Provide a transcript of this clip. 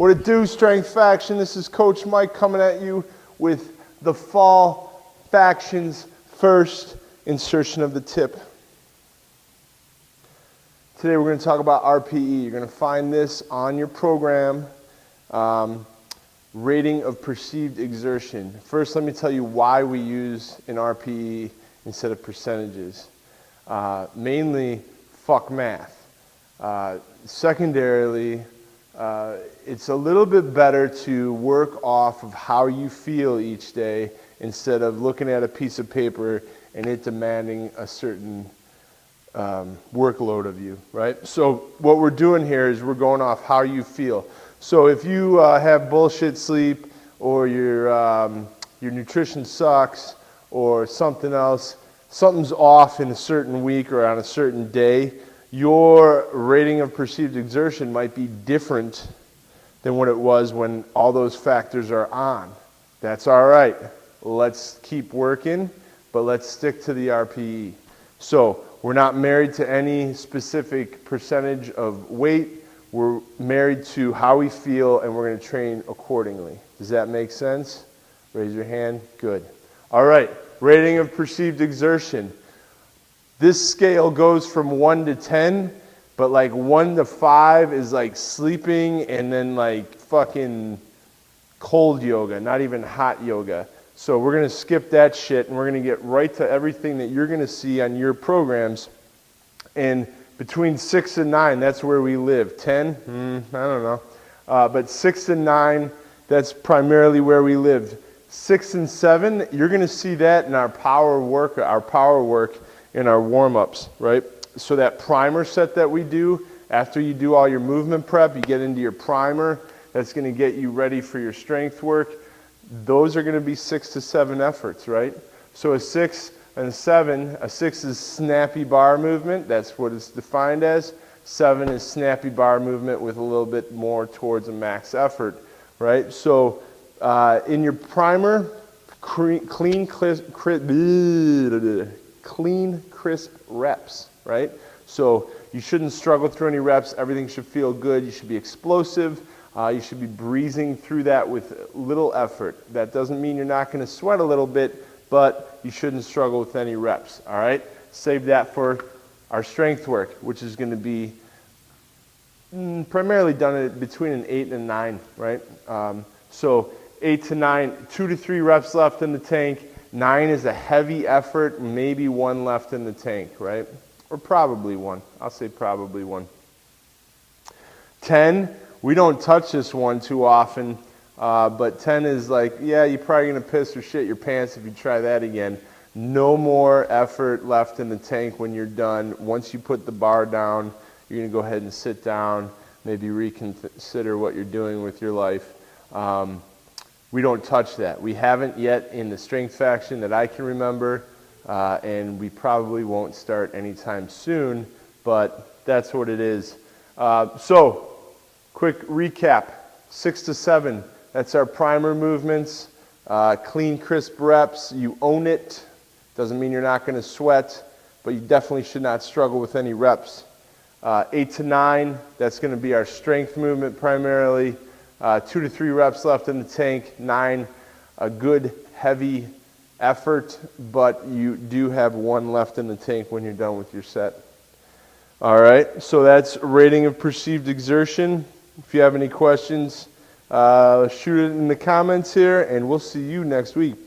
What it do, Strength Faction? This is Coach Mike coming at you with the fall faction's first insertion of the tip. Today we're going to talk about RPE. You're going to find this on your program, rating of perceived exertion. First, let me tell you why we use an RPE instead of percentages. Mainly, fuck math. Secondarily, it's a little bit better to work off of how you feel each day instead of looking at a piece of paper and it demanding a certain workload of you, right? So what we're doing here is we're going off how you feel. So if you have bullshit sleep, or your nutrition sucks, or something else, something's off in a certain week or on a certain day, your rating of perceived exertion might be different than what it was when all those factors are on. That's all right. Let's keep working, but let's stick to the RPE. So we're not married to any specific percentage of weight. We're married to how we feel, and we're going to train accordingly. Does that make sense? Raise your hand. Good. All right. Rating of perceived exertion. This scale goes from 1 to 10, but like 1 to 5 is like sleeping, and then like fucking cold yoga, not even hot yoga. So we're going to skip that shit, and we're going to get right to everything that you're going to see on your programs. And between 6 and 9, that's where we live. 10? I don't know. But 6 and 9, that's primarily where we live. 6 and 7, you're going to see that in our power work in our warm-ups, right? So that primer set that we do, after you do all your movement prep, you get into your primer. That's going to get you ready for your strength work. Those are going to be 6 to 7 efforts, right? So a 6 and a 7, a 6 is snappy bar movement. That's what it's defined as. 7 is snappy bar movement with a little bit more towards a max effort, right? So in your primer, clean, crisp reps, right? So you shouldn't struggle through any reps. Everything should feel good. You should be explosive. You should be breezing through that with little effort. That doesn't mean you're not going to sweat a little bit, but you shouldn't struggle with any reps, all right? Save that for our strength work, which is going to be primarily done between an 8 and a 9, right? So 8 to 9, 2 to 3 reps left in the tank. 9 is a heavy effort, maybe 1 left in the tank, right? Or probably 1. I'll say probably 1. 10, we don't touch this one too often, but 10 is like, yeah, you're probably going to piss or shit your pants if you try that again. No more effort left in the tank when you're done. Once you put the bar down, you're going to go ahead and sit down, maybe reconsider what you're doing with your life. We don't touch that. We haven't yet in the strength faction that I can remember, and we probably won't start anytime soon, but that's what it is. So, quick recap. 6 to 7, that's our primer movements. Clean, crisp reps. You own it. Doesn't mean you're not going to sweat, but you definitely should not struggle with any reps. 8 to 9, that's going to be our strength movement primarily. 2 to 3 reps left in the tank. 9, a good heavy effort, but you do have 1 left in the tank when you're done with your set. All right, so that's rating of perceived exertion. If you have any questions, shoot it in the comments here, and we'll see you next week.